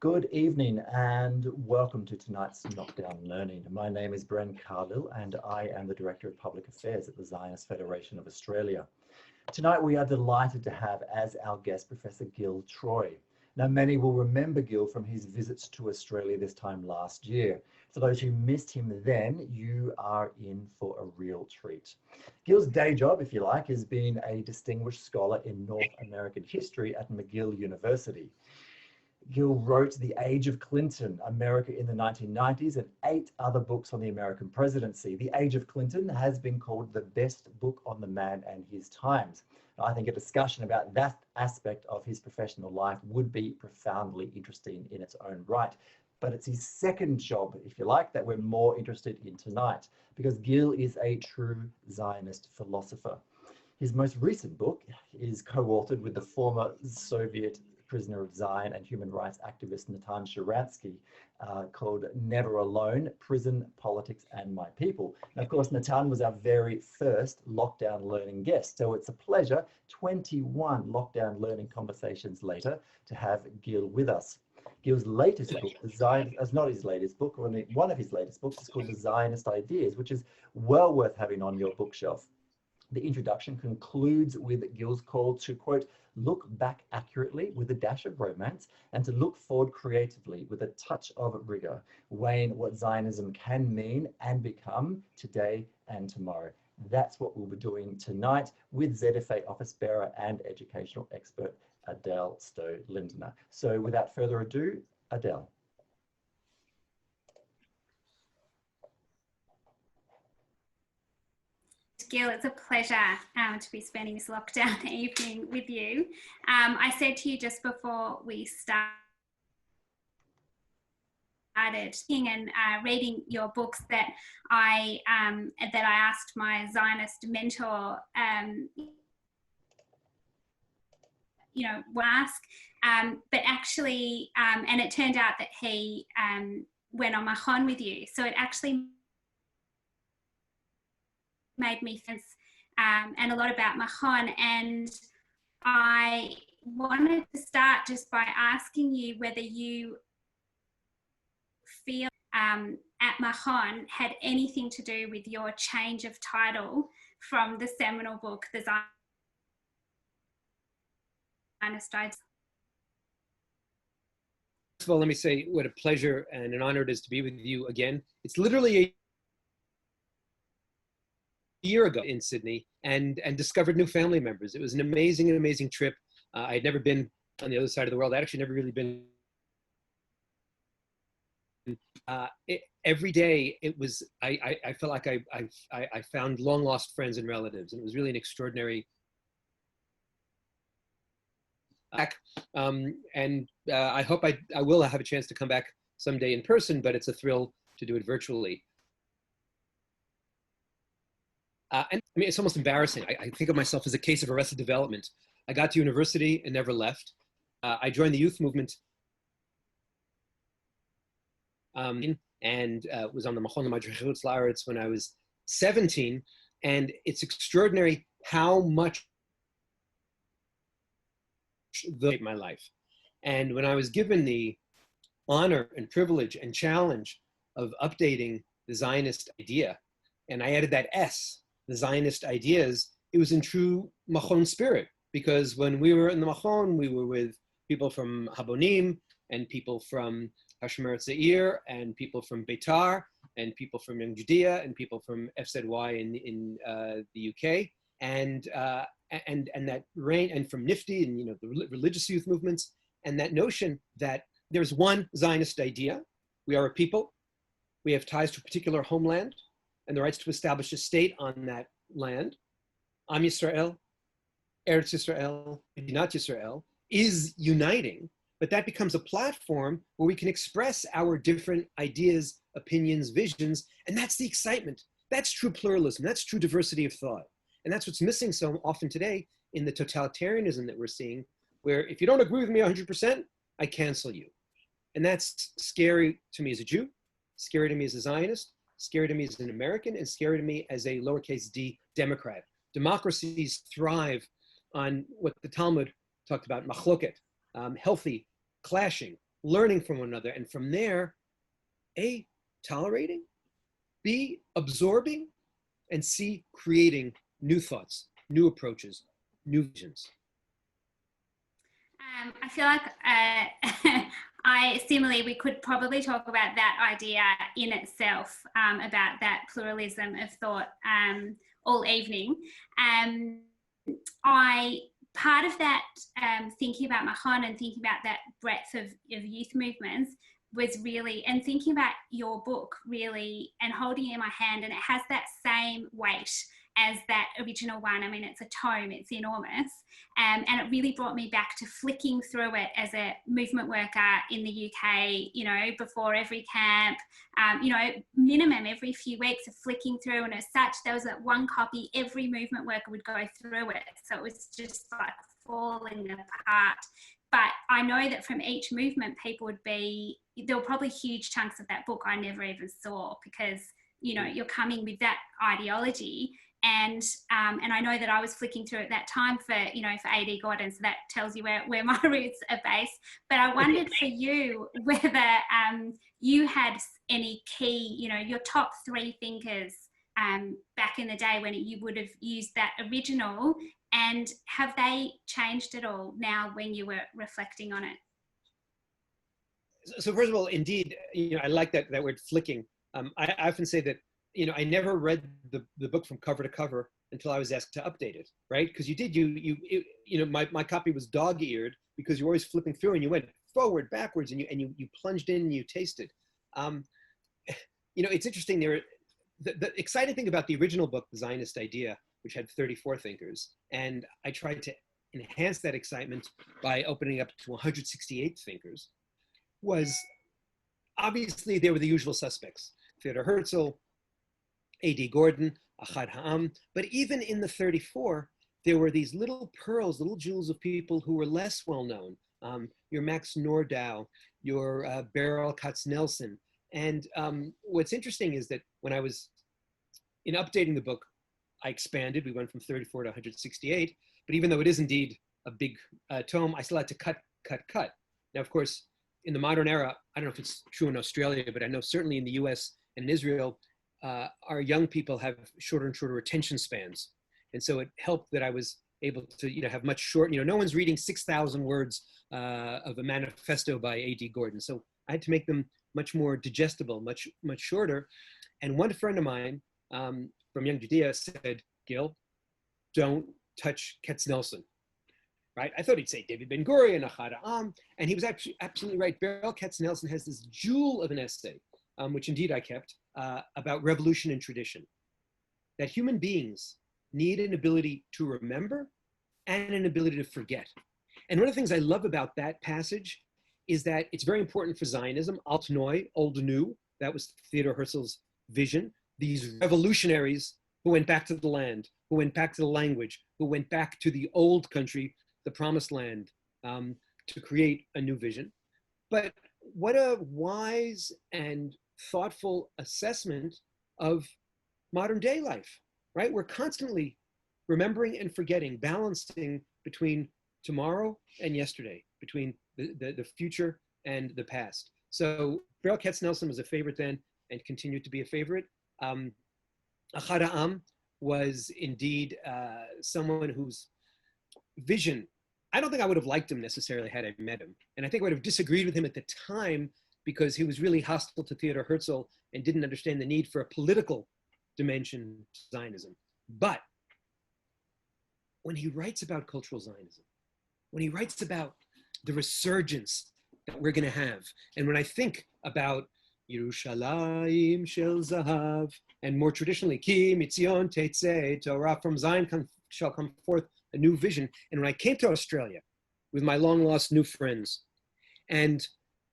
Good evening and welcome to tonight's Lockdown Learning. My name is Bren Carlil and I am the Director of Public Affairs at the Zionist Federation of Australia. Tonight we are delighted to have as our guest Professor Gil Troy. Now many will remember Gil from his visits to Australia this time last year. For those who missed him then, you are in for a real treat. Gil's day job, if you like, has been a distinguished scholar in North American history at McGill University. Gil wrote The Age of Clinton, America in the 1990s, and 8 other books on the American presidency. The Age of Clinton has been called the best book on the man and his times. I think a discussion about that aspect of his professional life would be profoundly interesting in its own right. But it's his second job, if you like, that we're more interested in tonight, because Gil is a true Zionist philosopher. His most recent book is co-authored with the former Soviet prisoner of Zion and human rights activist Natan Sharansky, called Never Alone, Prison, Politics and My People. And of course, Natan was our very first Lockdown Learning guest. So it's a pleasure, 21 Lockdown Learning conversations later, to have Gil with us. Gil's latest book, not his latest book, one of his latest books is called The Zionist Ideas, which is well worth having on your bookshelf. The introduction concludes with Gil's call to, quote, look back accurately with a dash of romance and to look forward creatively with a touch of rigor, weighing what Zionism can mean and become today and tomorrow. That's what we'll be doing tonight with ZFA office bearer and educational expert Adele Stowe-Lindner. So without further ado, Adele. Gil, it's a pleasure to be spending this lockdown evening with you. I said to you just before we started and reading your books that I asked my Zionist mentor, ask, but actually, and it turned out that he went on Mahon with you, so it actually made me think and a lot about Mahon, and I wanted to start just by asking you whether you feel at Mahon had anything to do with your change of title from the seminal book, The Zionist Ideas. First of all, let me say what a pleasure and an honor it is to be with you again. It's literally a year ago in Sydney and discovered new family members. It was an amazing trip. I had never been on the other side of the world. I'd actually never really been. Every day it was, I felt like I found long lost friends and relatives, and it was really an extraordinary I hope I will have a chance to come back someday in person, but it's a thrill to do it virtually. And I mean, it's almost embarrassing. I think of myself as a case of arrested development. I got to university and never left. I joined the youth movement and was on the Machon Madrichut Laaretz when I was 17. And it's extraordinary how much shaped my life. And when I was given the honor and privilege and challenge of updating the Zionist idea, and I added that S, the Zionist ideas, it was in true Machon spirit, because when we were in the Machon, we were with people from Habonim and people from Hashomer Tzair and people from Beitar and people from Young Judea and people from FZY in the UK and that reign, and from Nifty and the religious youth movements, and that notion that there's one Zionist idea. We are a people. We have ties to a particular homeland and the rights to establish a state on that land. Am Yisrael, Eretz Yisrael, Medinat Yisrael is uniting, but that becomes a platform where we can express our different ideas, opinions, visions, and that's the excitement. That's true pluralism. That's true diversity of thought. And that's what's missing so often today in the totalitarianism that we're seeing, where if you don't agree with me 100%, I cancel you. And that's scary to me as a Jew, scary to me as a Zionist, scary to me as an American, and scary to me as a lowercase d Democrat. Democracies thrive on what the Talmud talked about, machloket, healthy clashing, learning from one another, and from there, A, tolerating, B, absorbing, and C, creating new thoughts, new approaches, new visions. I feel like similarly, we could probably talk about that idea in itself, about that pluralism of thought all evening. Part of that, thinking about Mahon and thinking about that breadth of youth movements was really, and thinking about your book really, and holding it in my hand, and it has that same weight as that original one. I mean, it's a tome, it's enormous. And it really brought me back to flicking through it as a movement worker in the UK, you know, before every camp, you know, minimum every few weeks of flicking through. And as such, there was that one copy, every movement worker would go through it. So it was just like falling apart. But I know that from each movement, people would be, there were probably huge chunks of that book I never even saw, because, you know, you're coming with that ideology. And I know that I was flicking through at that time for, you know, for AD Gordon, so that tells you where my roots are based. But I wondered for you whether you had any key, you know, your top 3 thinkers back in the day when you would have used that original, and have they changed at all now when you were reflecting on it? So first of all, indeed, you know, I like that word flicking. I often say that, you know, I never read the book from cover to cover until I was asked to update it, right? Because you know, my copy was dog-eared because you were always flipping through and you went forward, backwards, and you plunged in and you tasted. You know, it's interesting. The exciting thing about the original book, The Zionist Idea, which had 34 thinkers, and I tried to enhance that excitement by opening up to 168 thinkers, was obviously there were the usual suspects: Theodor Herzl, A.D. Gordon, Ahad Ha'am. But even in the 34, there were these little pearls, little jewels of people who were less well known. Your Max Nordau, your Beryl Katznelson. And what's interesting is that when I was in updating the book, I expanded. We went from 34 to 168. But even though it is indeed a big tome, I still had to cut. Now, of course, in the modern era, I don't know if it's true in Australia, but I know certainly in the US and in Israel, our young people have shorter and shorter attention spans. And so it helped that I was able to, you know, have much short, you know, no one's reading 6,000 words of a manifesto by A.D. Gordon. So I had to make them much more digestible, much shorter. And one friend of mine from Young Judea said, Gil, don't touch Katznelson, right? I thought he'd say David Ben Gurion, Ahad Ha'am, and he was actually absolutely right. Beryl Katznelson has this jewel of an essay, which indeed I kept, about revolution and tradition, that human beings need an ability to remember and an ability to forget. And one of the things I love about that passage is that it's very important for Zionism, Alt Neu, Old New, that was Theodor Herzl's vision, these revolutionaries who went back to the land, who went back to the language, who went back to the old country, the promised land, to create a new vision. But what a wise and thoughtful assessment of modern day life, right? We're constantly remembering and forgetting, balancing between tomorrow and yesterday, between the future and the past. So Beryl Katznelson was a favorite then and continued to be a favorite. Ahad Ha'am was indeed someone whose vision, I don't think I would have liked him necessarily had I met him. And I think I would have disagreed with him at the time because he was really hostile to Theodor Herzl and didn't understand the need for a political dimension to Zionism. But when he writes about cultural Zionism, when he writes about the resurgence that we're going to have, and when I think about Yerushalayim Shel Zahav, and more traditionally, Ki Mitzion Teitzei Torah, from Zion shall come forth a new vision. And when I came to Australia with my long lost new friends and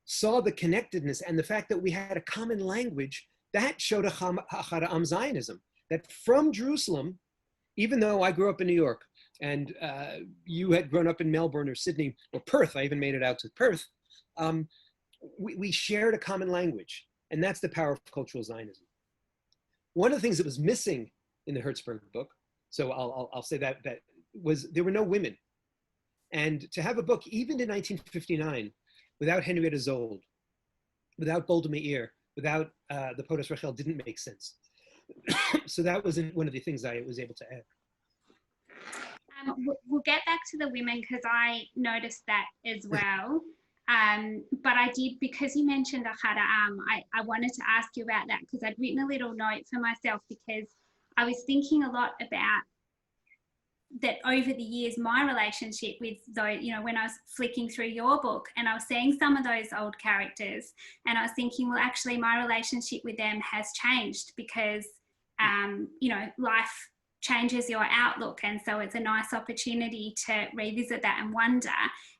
saw the connectedness and the fact that we had a common language, that showed Ahad Ha'am Zionism, that from Jerusalem, even though I grew up in New York and you had grown up in Melbourne or Sydney or Perth, I even made it out to Perth, we shared a common language. And that's the power of cultural Zionism. One of the things that was missing in the Hertzberg book, so I'll say that was there were no women. And to have a book, even in 1959, without Henrietta Zold, without Golda Meir, without the poetess Rachel didn't make sense. So that was one of the things I was able to add. We'll get back to the women because I noticed that as well. But I did, because you mentioned Ahad Ha'am, I wanted to ask you about that because I'd written a little note for myself because I was thinking a lot about that over the years, my relationship with those, you know, when I was flicking through your book and I was seeing some of those old characters and I was thinking, well, actually my relationship with them has changed because, you know, life changes your outlook, and so it's a nice opportunity to revisit that and wonder.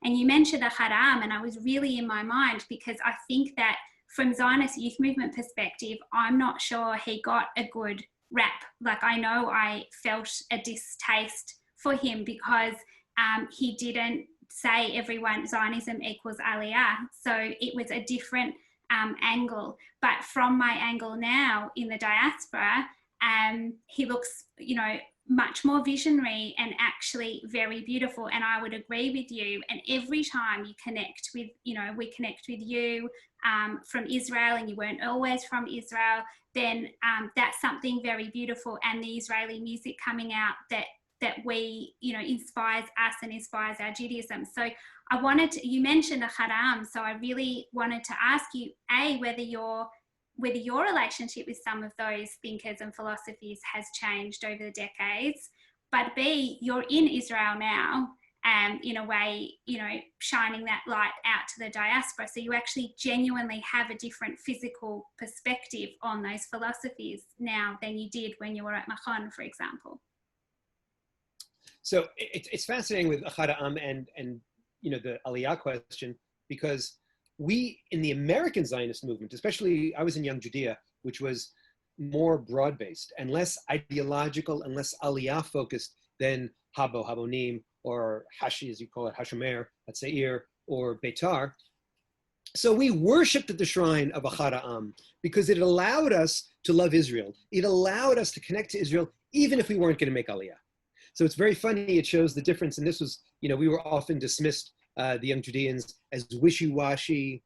And you mentioned Ahad Ha'am, and I was really in my mind because I think that from Zionist youth movement perspective, I'm not sure he got a good rap. Like, I know I felt a distaste for him because he didn't say everyone Zionism equals Aliyah, so it was a different angle. But from my angle now in the diaspora, he looks, you know, much more visionary and actually very beautiful. And I would agree with you. And every time you connect with, you know, we connect with you from Israel, and you weren't always from Israel, then that's something very beautiful. And the Israeli music coming out that we, you know, inspires us and inspires our Judaism. So I wanted to, you mentioned Ahad Ha'am, so I really wanted to ask you, A, whether your relationship with some of those thinkers and philosophies has changed over the decades, but B, you're in Israel now, in a way, you know, shining that light out to the diaspora. So you actually genuinely have a different physical perspective on those philosophies now than you did when you were at Machon, for example. So it's fascinating with Ahad Ha'am and you know, the Aliyah question, because we in the American Zionist movement, especially I was in Young Judea, which was more broad-based and less ideological and less Aliyah focused than Habo, Habonim, or Hashi, as you call it, Hashomer, Hatzair, or Beitar. So we worshipped at the shrine of Ahad Ha'am because it allowed us to love Israel. It allowed us to connect to Israel, even if we weren't going to make Aliyah. So it's very funny, it shows the difference. And this was, you know, we were often dismissed, the Young Judeans, as wishy-washy,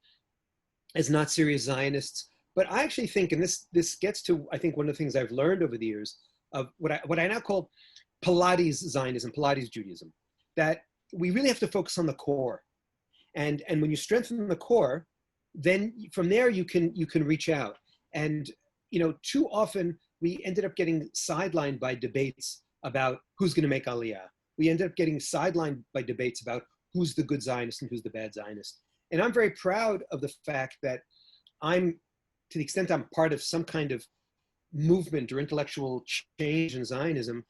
as not serious Zionists. But I actually think, and this gets to, I think, one of the things I've learned over the years of what I now call Pilates Zionism, Pilates Judaism, that we really have to focus on the core. And when you strengthen the core, then from there you can reach out. And, you know, too often we ended up getting sidelined by debates about who's going to make Aliyah. We ended up getting sidelined by debates about who's the good Zionist and who's the bad Zionist. And I'm very proud of the fact that I'm, to the extent I'm part of some kind of movement or intellectual change in Zionism,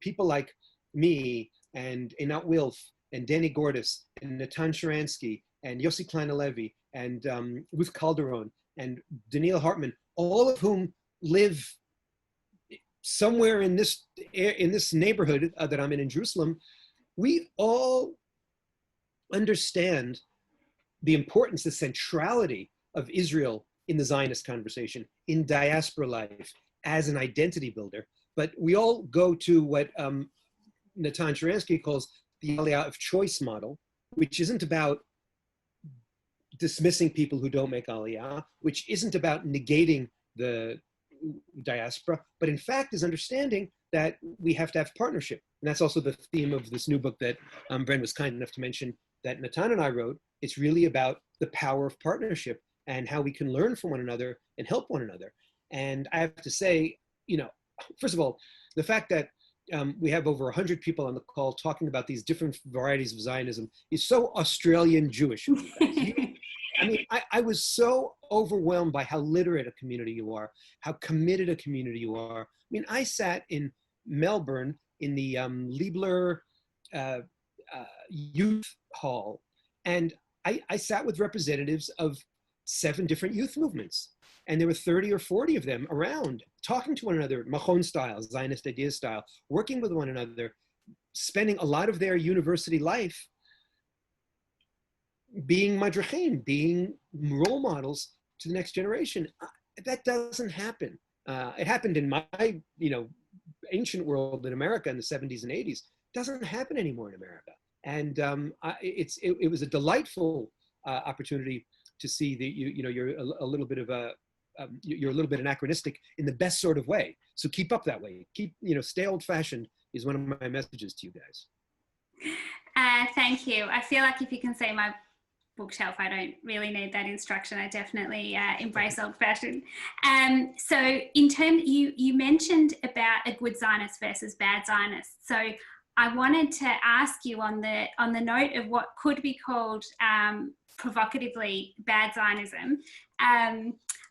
people like me and Einat Wilf and Danny Gordis and Natan Sharansky and Yossi Klein-Alevi and Ruth Calderon and Daniel Hartman, all of whom live somewhere in this neighborhood that I'm in Jerusalem, we all understand the importance, the centrality of Israel in the Zionist conversation, in diaspora life, as an identity builder. But we all go to what Natan Sharansky calls the Aliyah of choice model, which isn't about dismissing people who don't make Aliyah, which isn't about negating the diaspora, but in fact is understanding that we have to have partnership. And that's also the theme of this new book that Bren was kind enough to mention that Natan and I wrote. It's really about the power of partnership and how we can learn from one another and help one another. And I have to say, you know, first of all, the fact that we have over 100 people on the call talking about these different varieties of Zionism is so Australian Jewish of you guys. I mean, I was so overwhelmed by how literate a community you are, how committed a community you are. I mean, I sat in Melbourne in the Liebler Youth Hall, and I sat with representatives of 7 different youth movements. And there were 30 or 40 of them around, talking to one another, Machon style, Zionist idea style, working with one another, spending a lot of their university life being madrachim, being role models to the next generation. That doesn't happen. It happened in my, you know, ancient world in America in the 70s and 80s. It doesn't happen anymore in America. And it was a delightful opportunity to see that you're a little bit of you're a little bit anachronistic in the best sort of way. So keep up that way. Stay old-fashioned is one of my messages to you guys. Thank you. I feel like if you can see my bookshelf, I don't really need that instruction. I definitely embrace old-fashioned. So in terms, you mentioned about a good Zionist versus bad Zionist. So I wanted to ask you on the note of what could be called provocatively bad Zionism.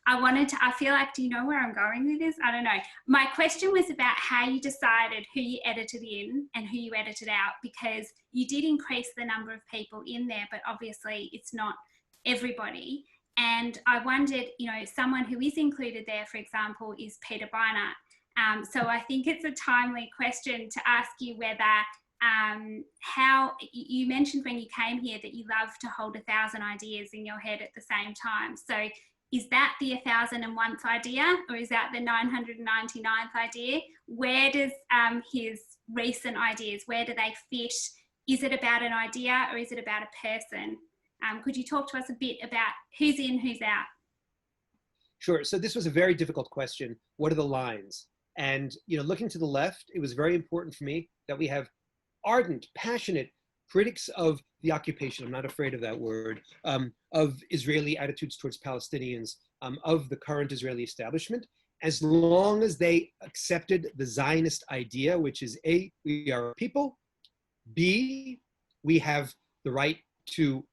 I feel like, do you know where I'm going with this? I don't know. My question was about how you decided who you edited in and who you edited out, because you did increase the number of people in there, but obviously it's not everybody. And I wondered, someone who is included there, for example, is Peter Beinart. So I think it's a timely question to ask you whether how you mentioned when you came here that you love to hold 1,000 ideas in your head at the same time. So is that the 1,001th idea, or is that the 999th idea? Where does his recent ideas, where do they fit? Is it about an idea or is it about a person? Could you talk to us a bit about who's in, who's out? Sure. So this was a very difficult question. What are the lines? And looking to the left, it was very important for me that we have ardent, passionate critics of the occupation, I'm not afraid of that word, of Israeli attitudes towards Palestinians, of the current Israeli establishment, as long as they accepted the Zionist idea, which is A, we are a people, B, we have the right to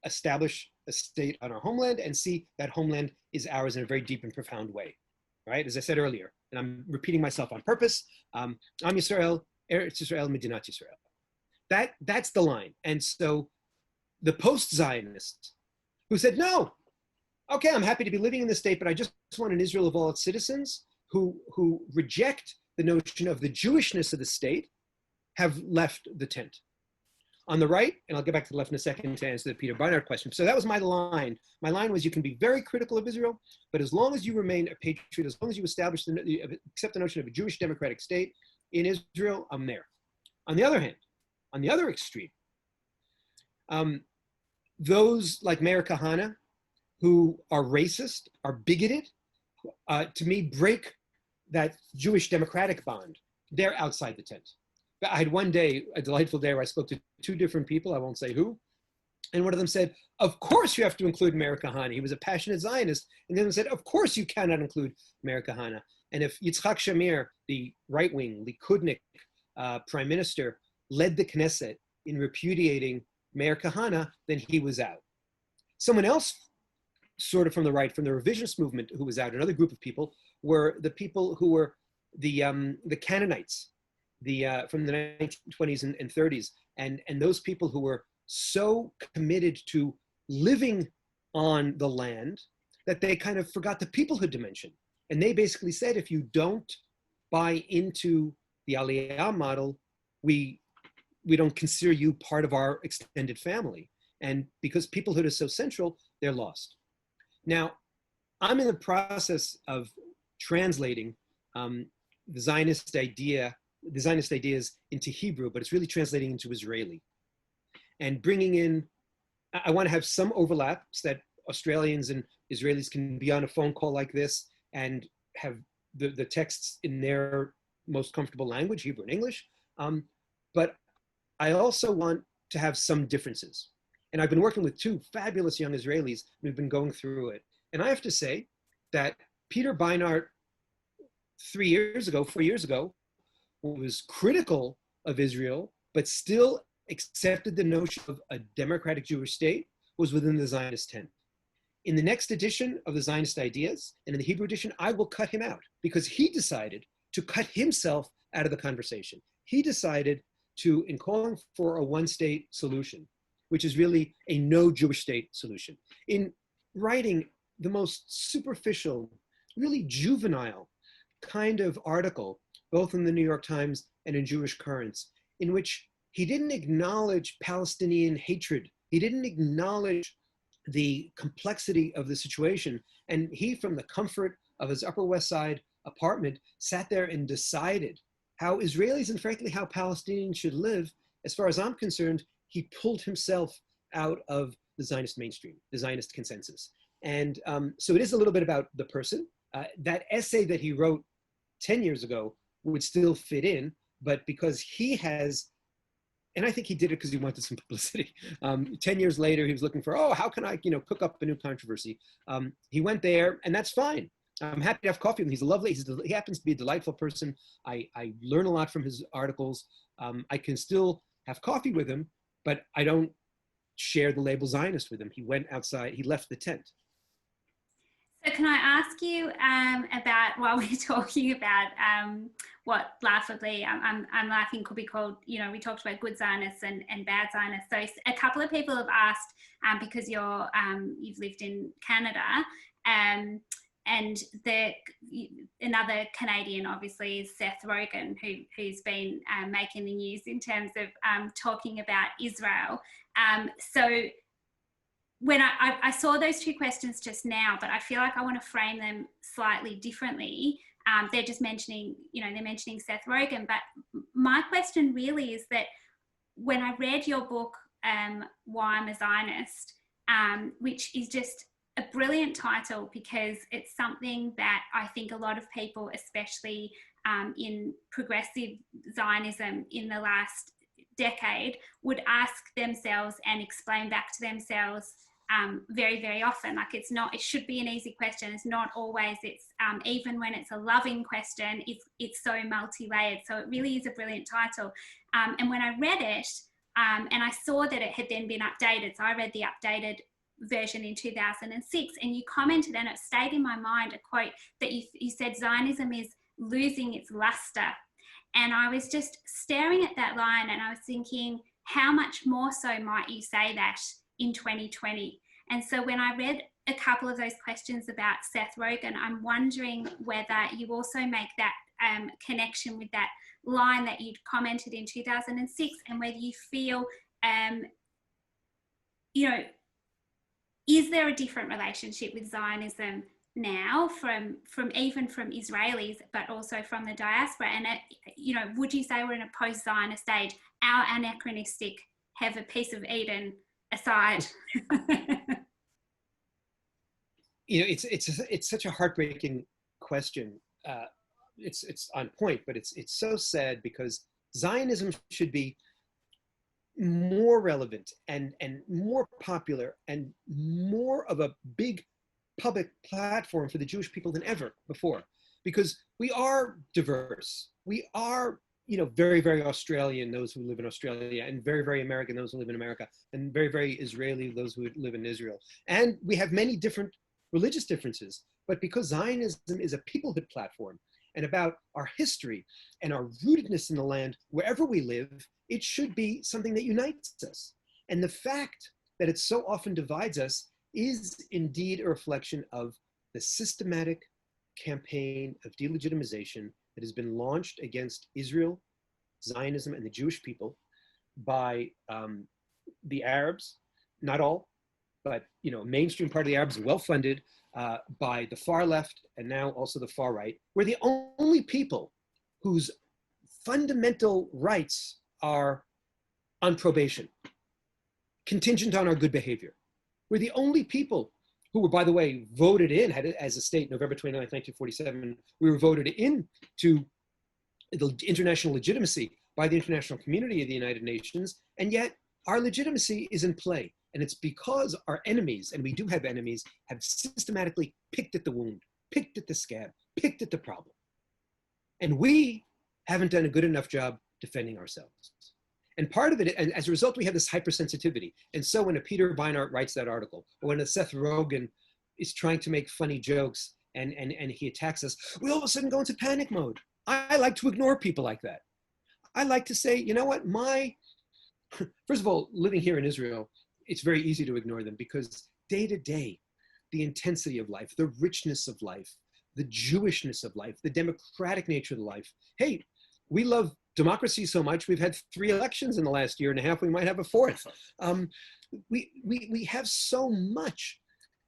establish a state on our homeland, and C, that homeland is ours in a very deep and profound way, right? As I said earlier, and I'm repeating myself on purpose, Am Yisrael, Eretz Yisrael, Medinat Yisrael. That's the line. And so the post-Zionists who said, no, okay, I'm happy to be living in the state, but I just want an Israel of all its citizens, who reject the notion of the Jewishness of the state, have left the tent. On the right, and I'll get back to the left in a second to answer the Peter Beinart question. So that was my line. My line was, you can be very critical of Israel, but as long as you remain a patriot, as long as you accept the notion of a Jewish democratic state in Israel, I'm there. On the other hand, on the other extreme, those like Meir Kahane, who are racist, are bigoted, to me break that Jewish democratic bond. They're outside the tent. I had one day, a delightful day, where I spoke to two different people, I won't say who, and one of them said, of course you have to include Meir Kahane. He was a passionate Zionist. And the other one said, of course you cannot include Meir Kahane. And if Yitzhak Shamir, the right-wing, Likudnik prime minister, led the Knesset in repudiating Meir Kahane, then he was out. Someone else, sort of from the right, from the revisionist movement, who was out, another group of people, were the people who were the Canaanites, from the 1920s and 30s, and those people who were so committed to living on the land that they kind of forgot the peoplehood dimension. And they basically said, if you don't buy into the Aliyah model, we don't consider you part of our extended family. And because peoplehood is so central, they're lost. Now, I'm in the process of translating the Zionist ideas into Hebrew, but it's really translating into Israeli. And bringing in, I want to have some overlap so that Australians and Israelis can be on a phone call like this and have the texts in their most comfortable language, Hebrew and English. But I also want to have some differences. And I've been working with two fabulous young Israelis. We've been going through it. And I have to say that Peter Beinart 4 years ago, was critical of Israel, but still accepted the notion of a democratic Jewish state, was within the Zionist tent. In the next edition of the Zionist Ideas, and in the Hebrew edition, I will cut him out because he decided to cut himself out of the conversation. He decided to, in calling for a one-state solution, which is really a no Jewish state solution, in writing the most superficial, really juvenile kind of article, both in the New York Times and in Jewish Currents, in which he didn't acknowledge Palestinian hatred. He didn't acknowledge the complexity of the situation. And he, from the comfort of his Upper West Side apartment, sat there and decided how Israelis and frankly how Palestinians should live. As far as I'm concerned, he pulled himself out of the Zionist mainstream, the Zionist consensus. And so it is a little bit about the person. That essay that he wrote 10 years ago would still fit in, but because he has, and I think he did it because he wanted some publicity. 10 years later, he was looking for, oh, how can I, cook up a new controversy? He went there, and that's fine. I'm happy to have coffee with him. He's lovely. He happens to be a delightful person. I learn a lot from his articles. I can still have coffee with him, but I don't share the label Zionist with him. He went outside. He left the tent. So can I ask you about, while we're talking about what laughably, I'm laughing, could be called, we talked about good Zionists and bad Zionists. So a couple of people have asked, because you've lived in Canada, and another Canadian obviously is Seth Rogen, who's been making the news in terms of talking about Israel. So when I saw those two questions just now, but I feel like I want to frame them slightly differently. They're just mentioning, they're mentioning Seth Rogen, but my question really is that when I read your book, Why I'm a Zionist, which is just a brilliant title because it's something that I think a lot of people, especially in progressive Zionism in the last decade, would ask themselves and explain back to themselves very, very often. Like it should be an easy question. It's not always. It's even when it's a loving question, it's so multi-layered. So it really is a brilliant title. And when I read it, and I saw that it had then been updated, so I read the updated version in 2006, and you commented, and it stayed in my mind, a quote that you said, Zionism is losing its luster. And I was just staring at that line, and I was thinking, how much more so might you say that in 2020? And so when I read a couple of those questions about Seth Rogen, I'm wondering whether you also make that connection with that line that you'd commented in 2006, and whether you feel, is there a different relationship with Zionism now from Israelis, but also from the diaspora? And would you say we're in a post-Zionist age, our anachronistic have a piece of Eden aside? It's such a heartbreaking question. It's on point, but it's so sad, because Zionism should be more relevant and more popular and more of a big public platform for the Jewish people than ever before, because we are diverse. We are, very, very Australian, those who live in Australia, and very, very American, those who live in America, and very, very Israeli, those who live in Israel. And we have many different religious differences, but because Zionism is a peoplehood platform and about our history and our rootedness in the land, wherever we live, it should be something that unites us. And the fact that it so often divides us is indeed a reflection of the systematic campaign of delegitimization that has been launched against Israel, Zionism, and the Jewish people by the Arabs, not all, but a mainstream part of the Arabs, well-funded, by the far left and now also the far right. We're the only people whose fundamental rights are on probation, contingent on our good behavior. We're the only people who were, by the way, voted in as a state, November 29, 1947. We were voted in to the international legitimacy by the international community of the United Nations, and yet our legitimacy is in play. And it's because our enemies, and we do have enemies, have systematically picked at the wound, picked at the scab, picked at the problem. And we haven't done a good enough job defending ourselves. And part of it, and as a result, we have this hypersensitivity. And so when a Peter Beinart writes that article, or when a Seth Rogen is trying to make funny jokes and he attacks us, we all of a sudden go into panic mode. I like to ignore people like that. I like to say, you know what, first of all, living here in Israel, it's very easy to ignore them, because day to day, the intensity of life, the richness of life, the Jewishness of life, the democratic nature of life. Hey, we love democracy so much, we've had 3 elections in the last year and a half, we might have a 4th. We have so much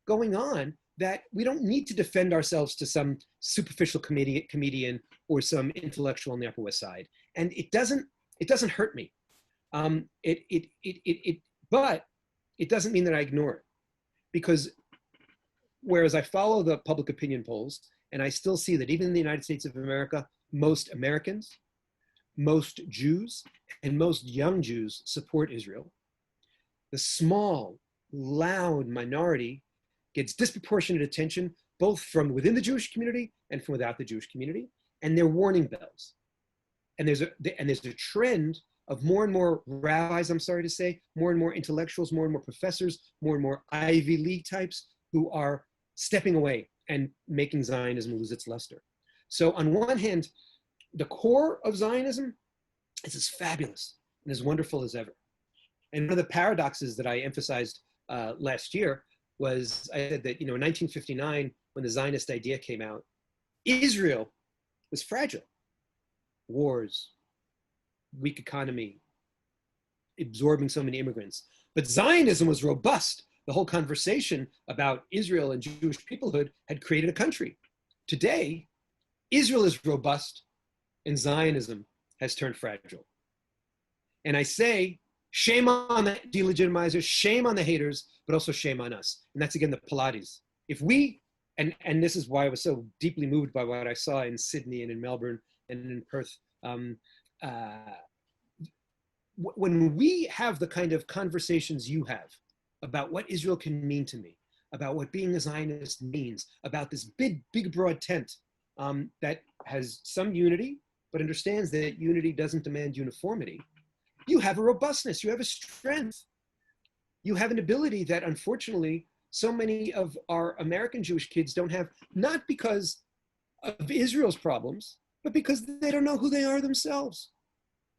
going on that we don't need to defend ourselves to some superficial comedian or some intellectual on the Upper West Side. And it doesn't hurt me. But it doesn't mean that I ignore it. Because whereas I follow the public opinion polls, and I still see that even in the United States of America, most Americans, most Jews, and most young Jews support Israel. The small, loud minority gets disproportionate attention, both from within the Jewish community and from without the Jewish community, and they're warning bells. And there's a trend of more and more rabbis, I'm sorry to say, more and more intellectuals, more and more professors, more and more Ivy League types who are stepping away and making Zionism lose its luster. So on one hand, the core of Zionism is as fabulous and as wonderful as ever. And one of the paradoxes that I emphasized last year was, I said that, in 1959, when the Zionist idea came out, Israel was fragile. Wars, weak economy, absorbing so many immigrants. But Zionism was robust. The whole conversation about Israel and Jewish peoplehood had created a country. Today, Israel is robust and Zionism has turned fragile. And I say, shame on the delegitimizers, shame on the haters, but also shame on us. And that's again the Pilates. If we, and this is why I was so deeply moved by what I saw in Sydney and in Melbourne and in Perth, when we have the kind of conversations you have about what Israel can mean to me, about what being a Zionist means, about this big, broad tent that has some unity, but understands that unity doesn't demand uniformity, you have a robustness, you have a strength, you have an ability that unfortunately so many of our American Jewish kids don't have, not because of Israel's problems, but because they don't know who they are themselves.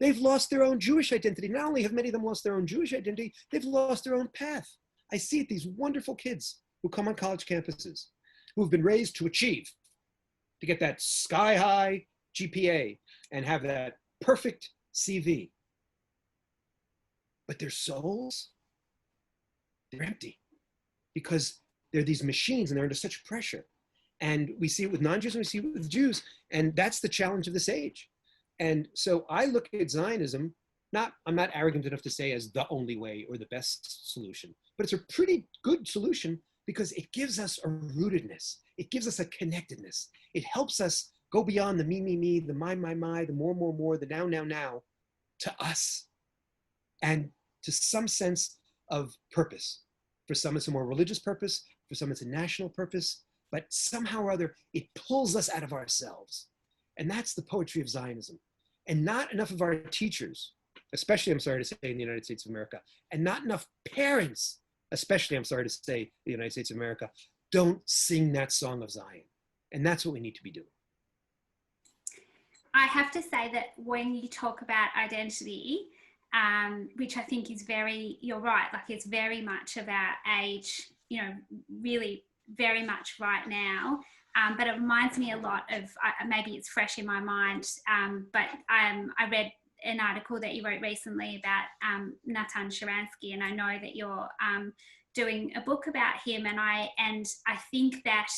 They've lost their own Jewish identity. Not only have many of them lost their own Jewish identity, they've lost their own path. I see it, these wonderful kids who come on college campuses, who've been raised to achieve, to get that sky-high GPA and have that perfect CV. But their souls, they're empty because they're these machines and they're under such pressure. And we see it with non-Jews and we see it with Jews. And that's the challenge of this age. And so I look at Zionism, I'm not arrogant enough to say as the only way or the best solution, but it's a pretty good solution because it gives us a rootedness. It gives us a connectedness. It helps us go beyond the me, the my, the more, the now, to us and to some sense of purpose. For some, it's a more religious purpose. For some, it's a national purpose. But somehow or other, it pulls us out of ourselves. And that's the poetry of Zionism. And not enough of our teachers, especially, I'm sorry to say, in the United States of America, and not enough parents, especially, I'm sorry to say, in the United States of America, don't sing that song of Zion. And that's what we need to be doing. I have to say that when you talk about identity, which I think is you're right, like it's very much of our age, really very much right now. But it reminds me a lot of, maybe it's fresh in my mind, but I read an article that you wrote recently about Natan Sharansky, and I know that you're doing a book about him, and I think that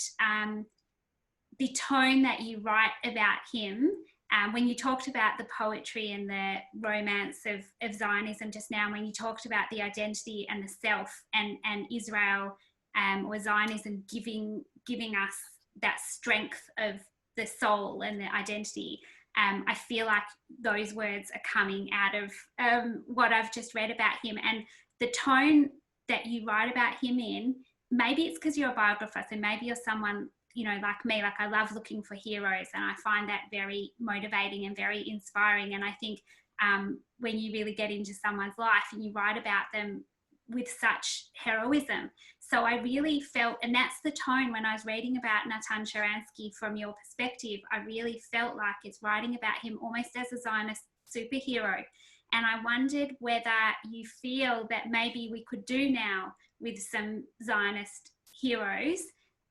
the tone that you write about him, when you talked about the poetry and the romance of Zionism just now, when you talked about the identity and the self and Israel or Zionism giving us that strength of the soul and the identity, I feel like those words are coming out of what I've just read about him. And the tone that you write about him in, maybe it's because you're a biographer, so maybe you're someone, like me, like I love looking for heroes, and I find that very motivating and very inspiring. And I think when you really get into someone's life and you write about them with such heroism. So I really felt, and that's the tone when I was reading about Natan Sharansky from your perspective, I really felt like it's writing about him almost as a Zionist superhero. And I wondered whether you feel that maybe we could do now with some Zionist heroes.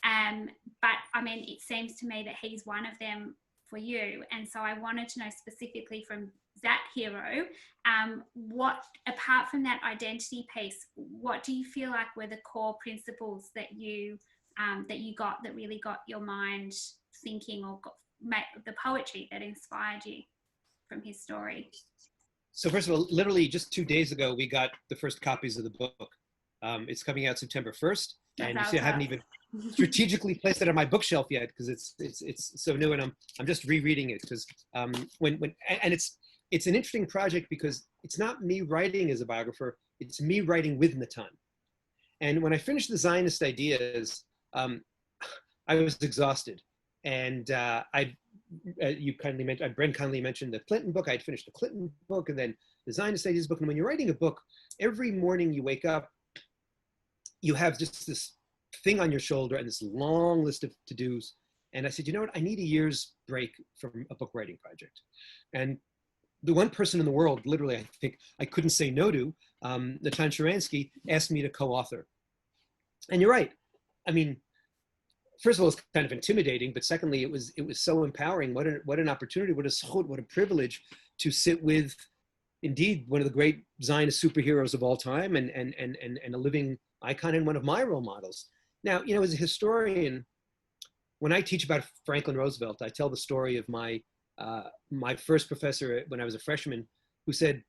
But I mean, it seems to me that he's one of them for you. And so I wanted to know specifically from that hero, what, apart from that identity piece, what do you feel like were the core principles that you got, that really got your mind thinking, or the poetry that inspired you from his story? So first of all, literally just 2 days ago, we got the first copies of the book. It's coming out September 1st. And you That's see, I haven't even strategically placed it on my bookshelf yet because it's so new, and I'm just rereading it because and it's an interesting project because it's not me writing as a biographer, it's me writing with Natan. And when I finished the Zionist ideas, I was exhausted, and Bren kindly mentioned the Clinton book. I'd finished the Clinton book and then the Zionist ideas book. And when you're writing a book, every morning you wake up, you have just this thing on your shoulder and this long list of to-dos. And I said, you know what? I need a year's break from a book writing project. And the one person in the world, literally, I think I couldn't say no to, Natan Sharansky, asked me to co-author. And you're right. I mean, first of all, it's kind of intimidating, but secondly, it was so empowering. What an opportunity, what a zchut, what a privilege to sit with, indeed, one of the great Zionist superheroes of all time and a living icon and one of my role models. Now, you know, as a historian, when I teach about Franklin Roosevelt, I tell the story of my first professor when I was a freshman who said,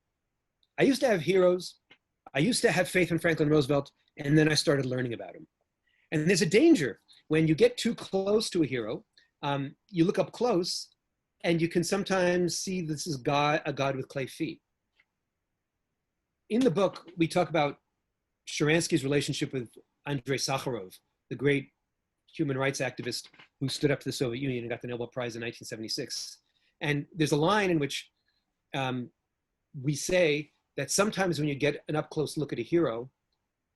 I used to have heroes, I used to have faith in Franklin Roosevelt, and then I started learning about him. And there's a danger when you get too close to a hero. You look up close and you can sometimes see this is a God with clay feet. In the book, we talk about Sharansky's relationship with Andrei Sakharov, the great human rights activist who stood up to the Soviet Union and got the Nobel Prize in 1976. And there's a line in which we say that sometimes when you get an up-close look at a hero,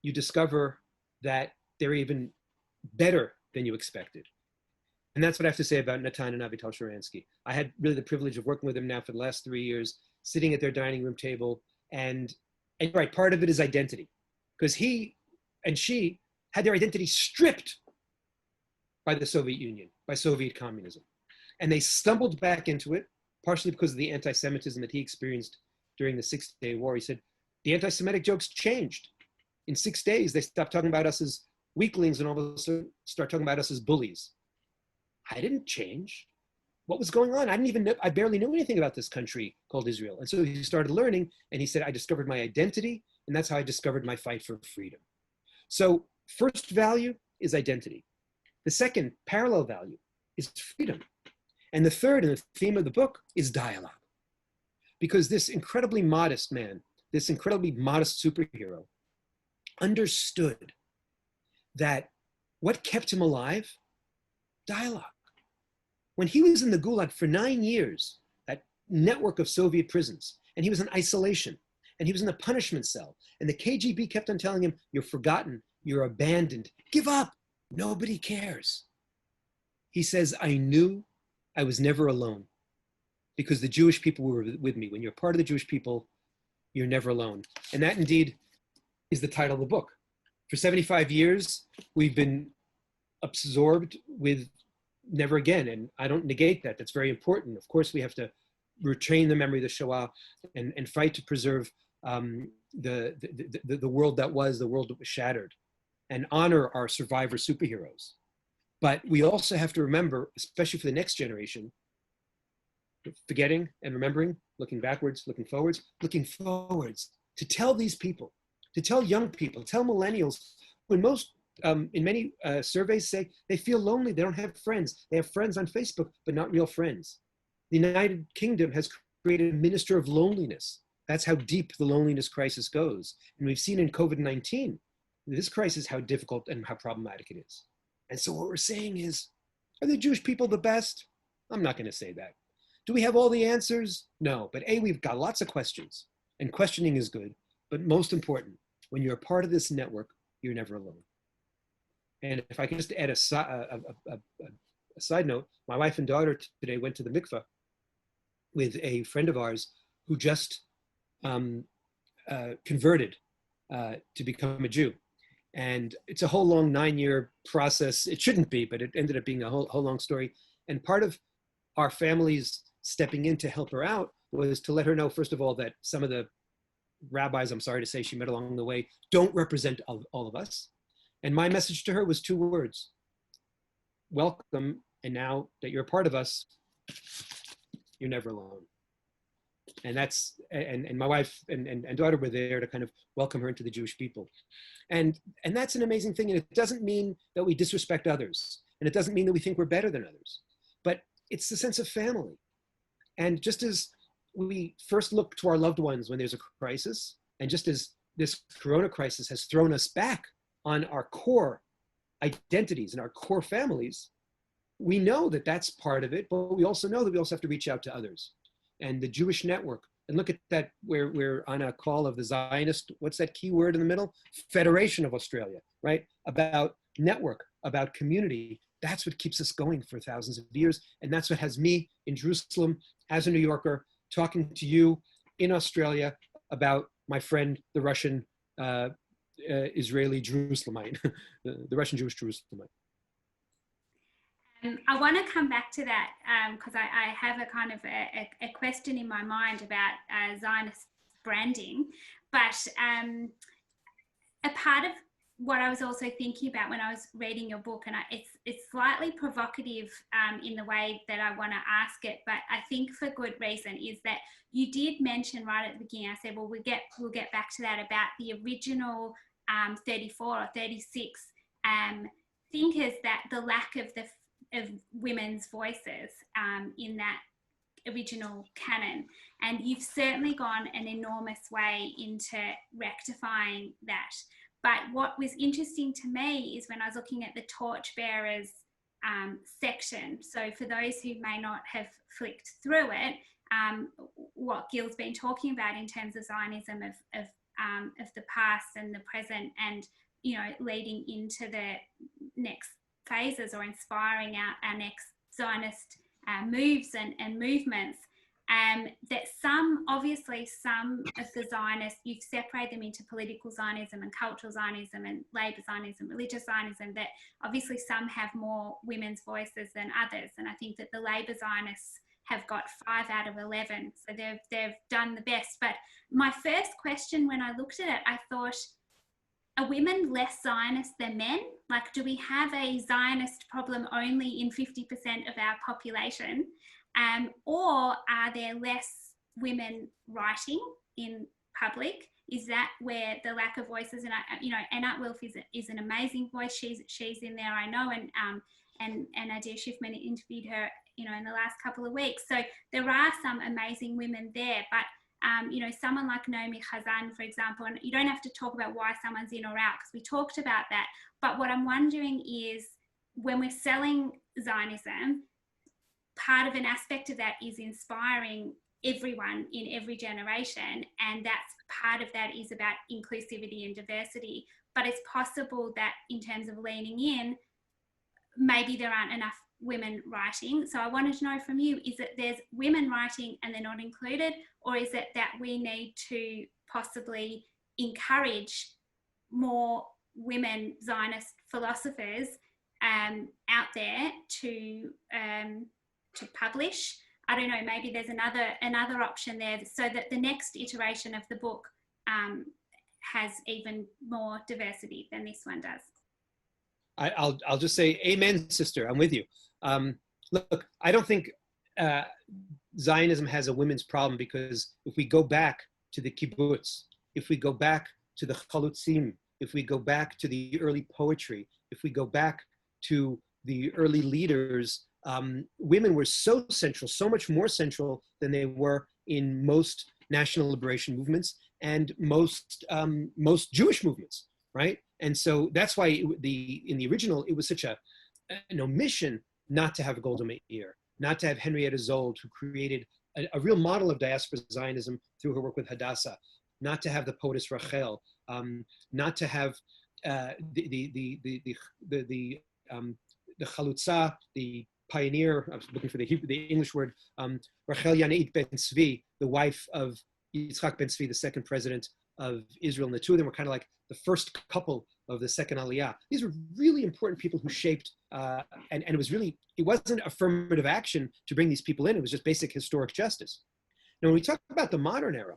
you discover that they're even better than you expected. And that's what I have to say about Natan and Avital Sharansky. I had really the privilege of working with them now for the last 3 years, sitting at their dining room table. And right, part of it is identity, because he and she had their identity stripped by the Soviet Union, by Soviet communism. And they stumbled back into it, partially because of the anti-Semitism that he experienced during the 6-Day War. He said, the anti-Semitic jokes changed. In 6 days, they stopped talking about us as weaklings and all of a sudden start talking about us as bullies. I didn't change. What was going on? I didn't even know, I barely knew anything about this country called Israel. And so he started learning, and he said, I discovered my identity, and that's how I discovered my fight for freedom. So first value is identity. The second parallel value is freedom. And the third, and the theme of the book, is dialogue. Because this incredibly modest man, this incredibly modest superhero, understood that what kept him alive? Dialogue. When he was in the Gulag for 9 years, that network of Soviet prisons, and he was in isolation, and he was in the punishment cell, and the KGB kept on telling him, you're forgotten, you're abandoned, give up, nobody cares. He says, I knew I was never alone because the Jewish people were with me. When you're part of the Jewish people, you're never alone. And that indeed is the title of the book. For 75 years, we've been absorbed with never again. And I don't negate that. That's very important. Of course, we have to retain the memory of the Shoah and fight to preserve the world that was, the world that was shattered, and honor our survivor superheroes. But we also have to remember, especially for the next generation, forgetting and remembering, looking backwards, looking forwards, to tell these people, to tell young people, tell millennials, when most, in many surveys say they feel lonely, they don't have friends. They have friends on Facebook, but not real friends. The United Kingdom has created a minister of loneliness. That's how deep the loneliness crisis goes. And we've seen in COVID-19, this crisis, how difficult and how problematic it is. And so what we're saying is, are the Jewish people the best? I'm not going to say that. Do we have all the answers? No, but we've got lots of questions, and questioning is good. But most important, when you're a part of this network, you're never alone. And if I can just add a side note, my wife and daughter today went to the mikveh with a friend of ours who just converted to become a Jew. And it's a whole long 9-year process. It shouldn't be, but it ended up being a whole long story. And part of our family's stepping in to help her out was to let her know, first of all, that some of the rabbis, I'm sorry to say, she met along the way, don't represent all of us. And my message to her was 2 words: welcome, and now that you're a part of us, you're never alone. And and my wife and daughter were there to kind of welcome her into the Jewish people. And that's an amazing thing. And it doesn't mean that we disrespect others. And it doesn't mean that we think we're better than others. But it's the sense of family. And just as we first look to our loved ones when there's a crisis, and just as this corona crisis has thrown us back on our core identities and our core families, we know that that's part of it, but we also know that we also have to reach out to others. And the Jewish network, and look at that, we're on a call of the Zionist, what's that key word in the middle? Federation of Australia, right? About network, about community. That's what keeps us going for thousands of years. And that's what has me in Jerusalem as a New Yorker, talking to you in Australia about my friend, the Russian Israeli Jerusalemite, the Russian Jewish Jerusalemite. I want to come back to that because I have a kind of a question in my mind about Zionist branding, but a part of what I was also thinking about when I was reading your book, and it's slightly provocative in the way that I want to ask it, but I think for good reason, is that you did mention right at the beginning, I said, well, we'll get back to that, about the original 34 or 36 thinkers, that the lack of women's voices in that original canon. And you've certainly gone an enormous way into rectifying that. But what was interesting to me is when I was looking at the torchbearers section. So for those who may not have flicked through it, what Gil's been talking about in terms of Zionism of the past and the present, and leading into the next phases, or inspiring our next Zionist moves and movements. That some of the Zionists, you've separated them into political Zionism and cultural Zionism and labour Zionism, religious Zionism, that obviously some have more women's voices than others. And I think that the labour Zionists have got 5 out of 11. So they've done the best. But my first question when I looked at it, I thought, are women less Zionist than men? Like, do we have a Zionist problem only in 50% of our population? Or are there less women writing in public? Is that where the lack of voices? And Anat Wilf is an amazing voice. She's in there, I know, and Adair Schiffman interviewed her, in the last couple of weeks. So there are some amazing women there, but someone like Naomi Chazan, for example, and you don't have to talk about why someone's in or out, because we talked about that. But what I'm wondering is, when we're selling Zionism, part of an aspect of that is inspiring everyone in every generation, and that's part of that is about inclusivity and diversity. But it's possible that in terms of leaning in, maybe there aren't enough women writing. So I wanted to know from you, is it there's women writing and they're not included, or is it that we need to possibly encourage more women Zionist philosophers out there to publish? I don't know, maybe there's another option there, so that the next iteration of the book has even more diversity than this one does. I'll just say amen, sister. I'm with you. Look, I don't think Zionism has a women's problem, because if we go back to the kibbutz, if we go back to the chalutzim, if we go back to the early poetry, if we go back to the early leaders, women were so central, so much more central than they were in most national liberation movements and most Jewish movements, right? And so that's why in the original, it was such an omission not to have Golda Meir, not to have Henrietta Zold, who created a real model of diaspora Zionism through her work with Hadassah, not to have the poetess Rachel, not to have the Chalutza, the pioneer. I was looking for the English word, Rachel Yaneit Ben Tzvi, the wife of Yitzhak Ben Tzvi, the second president of Israel. And the two of them were kind of like the first couple of the second Aliyah. These were really important people who shaped, and it wasn't affirmative action to bring these people in. It was just basic historic justice. Now, when we talk about the modern era,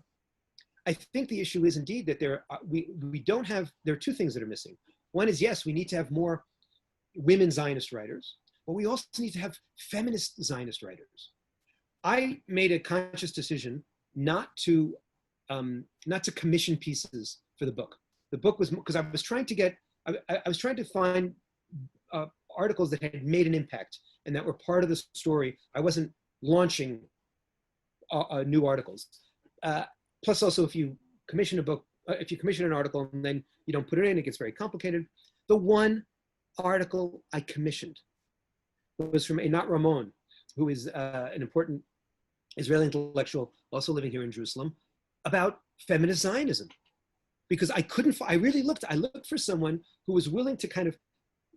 I think the issue is indeed that there are two things that are missing. One is, yes, we need to have more women Zionist writers, but we also need to have feminist Zionist writers. I made a conscious decision not to commission pieces for the book. The book was because I was trying to find articles that had made an impact and that were part of the story. I wasn't launching new articles. Plus, also, if you commission a book, if you commission an article and then you don't put it in, it gets very complicated. The one article I commissioned was from Einat Ramon, who is an important Israeli intellectual, also living here in Jerusalem, about feminist Zionism. Because I looked for someone who was willing to kind of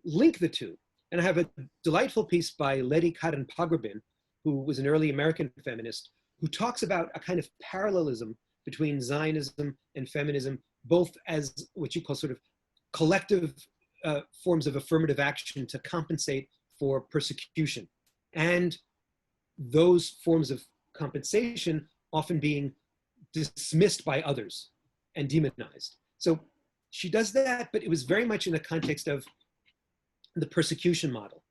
link the two. And I have a delightful piece by Letty Karen Pograbin, who was an early American feminist, who talks about a kind of parallelism between Zionism and feminism, both as what you call sort of collective forms of affirmative action to compensate for persecution. And those forms of compensation often being dismissed by others and demonized. So she does that, but it was very much in the context of the persecution model.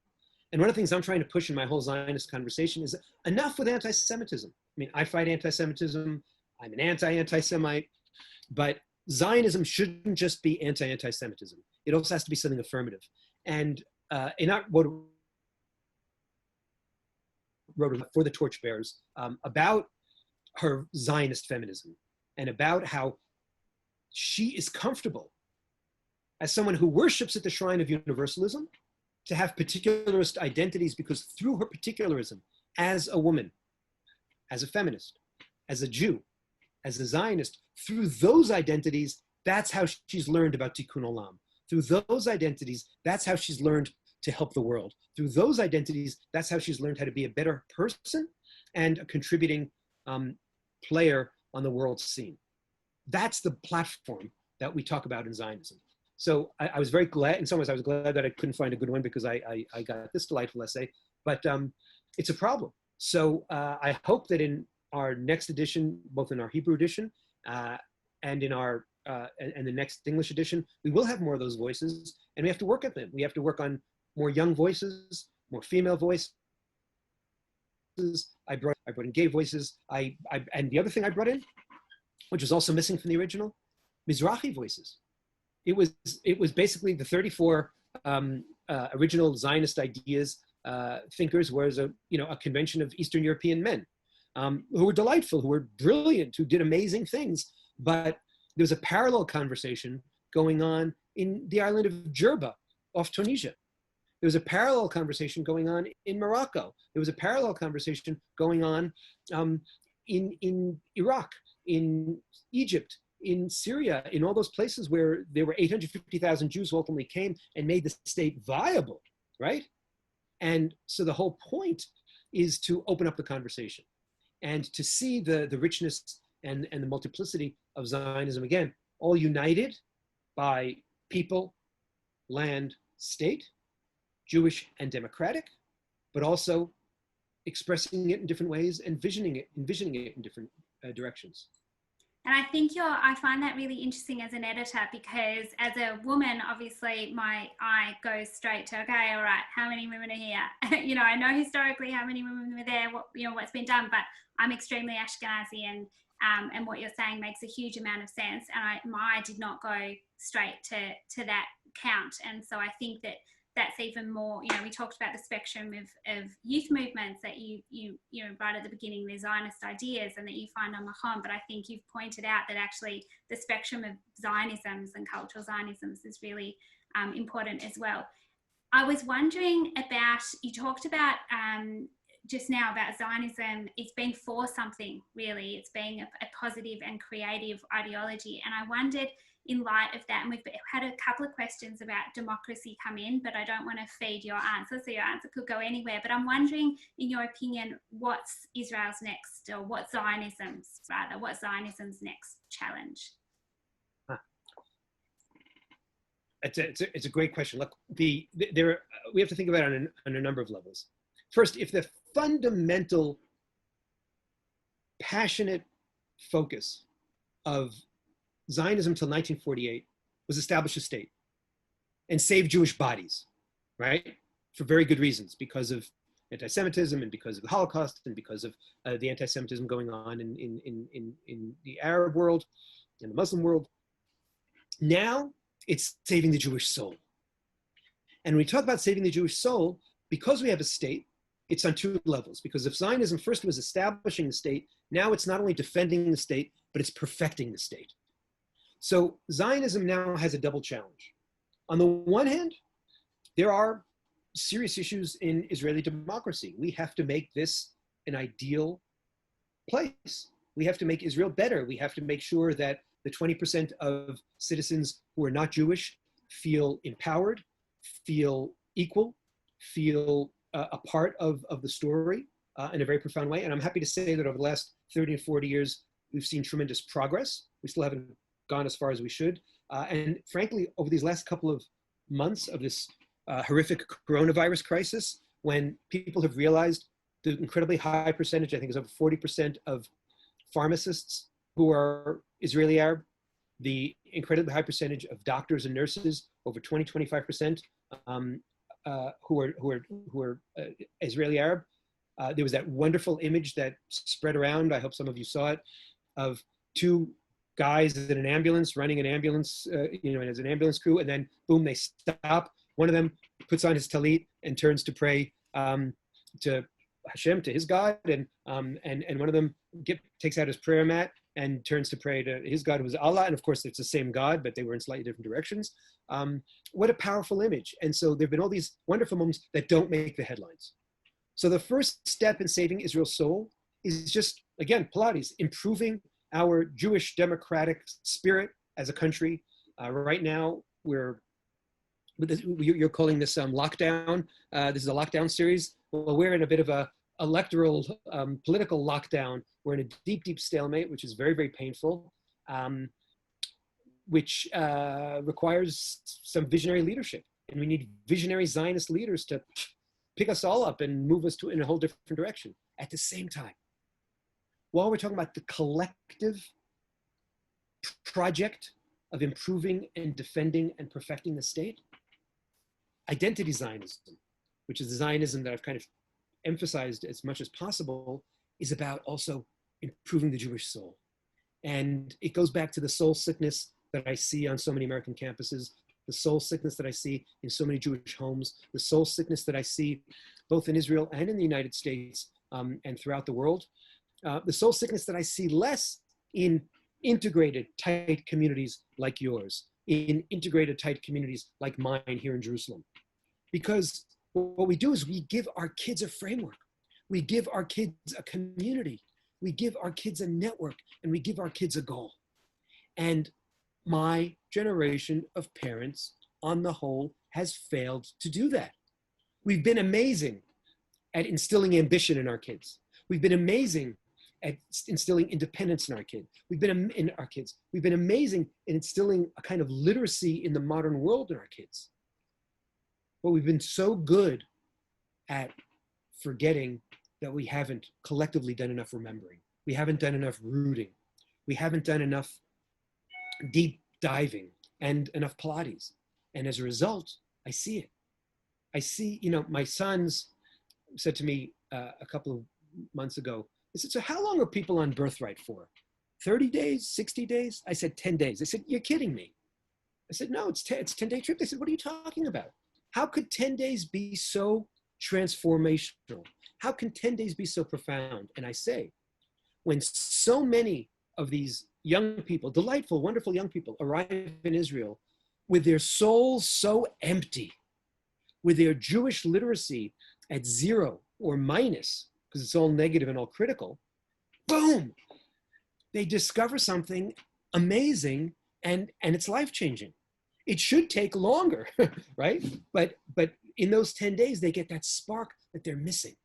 And one of the things I'm trying to push in my whole Zionist conversation is enough with anti-Semitism. I mean, I fight anti-Semitism, I'm an anti-Semite, but Zionism shouldn't just be anti-Semitism. It also has to be something affirmative. And Einat wrote for the Torchbearers about her Zionist feminism and about how she is comfortable as someone who worships at the shrine of universalism to have particularist identities, because through her particularism as a woman, as a feminist, as a Jew, as a Zionist, through those identities, that's how she's learned about Tikkun Olam. Through those identities, that's how she's learned to help the world. Through those identities, that's how she's learned how to be a better person and a contributing player on the world scene. That's the platform that we talk about in Zionism. So I was very glad, in some ways I was glad that I couldn't find a good one, because I got this delightful essay, but it's a problem. So I hope that in our next edition, both in our Hebrew edition and in our and the next English edition, we will have more of those voices, and we have to work at them. We have to work on more young voices, more female voices. I brought in gay voices. And the other thing I brought in, which was also missing from the original, Mizrahi voices. It was basically the 34 original Zionist ideas thinkers was a convention of Eastern European men who were delightful, who were brilliant, who did amazing things. But there was a parallel conversation going on in the island of Jerba off Tunisia. There was a parallel conversation going on in Morocco. There was a parallel conversation going on in Iraq, in Egypt, in Syria, in all those places where there were 850,000 Jews who ultimately came and made the state viable, right? And so the whole point is to open up the conversation and to see the richness and the multiplicity of Zionism, again, all united by people, land, state, Jewish and democratic, but also expressing it in different ways and envisioning it in different directions. And I think I find that really interesting as an editor, because as a woman, obviously my eye goes straight to, okay, all right, how many women are here? I know historically how many women were there, what's been done, but I'm extremely Ashkenazi, and what you're saying makes a huge amount of sense. And my eye did not go straight to that count. And so I think that's even more, we talked about the spectrum of youth movements that you right at the beginning, the Zionist ideas and that you find on Mahon, but I think you've pointed out that actually the spectrum of Zionisms and cultural Zionisms is really important as well. I was wondering about, you talked about just now about Zionism, it's been for something really, it's being a positive and creative ideology, and I wondered, in light of that, and we've had a couple of questions about democracy come in, but I don't want to feed your answer, so your answer could go anywhere. But I'm wondering, in your opinion, what's Israel's next, or what's Zionism's next challenge? It's a great question. Look, we have to think about it on a number of levels. First, if the fundamental passionate focus of Zionism until 1948 was establish a state and save Jewish bodies, right? For very good reasons, because of anti-Semitism and because of the Holocaust and because of the anti-Semitism going on in the Arab world, in the Muslim world. Now it's saving the Jewish soul. And when we talk about saving the Jewish soul, because we have a state, it's on two levels. Because if Zionism first was establishing the state, now it's not only defending the state, but it's perfecting the state. So Zionism now has a double challenge. On the one hand, there are serious issues in Israeli democracy. We have to make this an ideal place. We have to make Israel better. We have to make sure that the 20% of citizens who are not Jewish feel empowered, feel equal, feel a part of the story in a very profound way. And I'm happy to say that over the last 30 and 40 years, we've seen tremendous progress. We still haven't gone as far as we should. And frankly, over these last couple of months of this horrific coronavirus crisis, when people have realized the incredibly high percentage, I think it's over 40% of pharmacists who are Israeli Arab, the incredibly high percentage of doctors and nurses, over 20-25%, who are Israeli Arab. There was that wonderful image that spread around, I hope some of you saw it, of two guys in an ambulance, running an ambulance, as an ambulance crew, and then boom, they stop. One of them puts on his talit and turns to pray to Hashem, to his God, and one of them takes out his prayer mat and turns to pray to his God, who was Allah. And of course, it's the same God, but they were in slightly different directions. What a powerful image. And so there've been all these wonderful moments that don't make the headlines. So the first step in saving Israel's soul is just, again, Pilates, improving our Jewish democratic spirit as a country. Right now, you're calling this lockdown. This is a lockdown series. Well, we're in a bit of a electoral, political lockdown. We're in a deep, deep stalemate, which is very, very painful, which requires some visionary leadership. And we need visionary Zionist leaders to pick us all up and move us in a whole different direction. At the same time, while we're talking about the collective project of improving and defending and perfecting the state, identity Zionism, which is the Zionism that I've kind of emphasized as much as possible, is about also improving the Jewish soul. And it goes back to the soul sickness that I see on so many American campuses, the soul sickness that I see in so many Jewish homes, the soul sickness that I see both in Israel and in the United States and throughout the world, the soul sickness that I see less in integrated, tight communities like yours, in integrated, tight communities like mine here in Jerusalem. Because what we do is we give our kids a framework. We give our kids a community. We give our kids a network, and we give our kids a goal. And my generation of parents, on the whole, has failed to do that. We've been amazing at instilling ambition in our kids. We've been amazing at instilling independence in our kids. We've been amazing in instilling a kind of literacy in the modern world in our kids. But we've been so good at forgetting that we haven't collectively done enough remembering. We haven't done enough rooting. We haven't done enough deep diving and enough Pilates. And as a result, I see it. I see, my sons said to me a couple of months ago, they said, so how long are people on birthright for? 30 days, 60 days? I said, 10 days. They said, you're kidding me. I said, no, it's 10-day trip. They said, what are you talking about? How could 10 days be so transformational? How can 10 days be so profound? And I say, when so many of these young people, delightful, wonderful young people, arrive in Israel with their souls so empty, with their Jewish literacy at 0 or minus, because it's all negative and all critical, boom, they discover something amazing and it's life-changing. It should take longer, right? But in those 10 days, they get that spark that they're missing.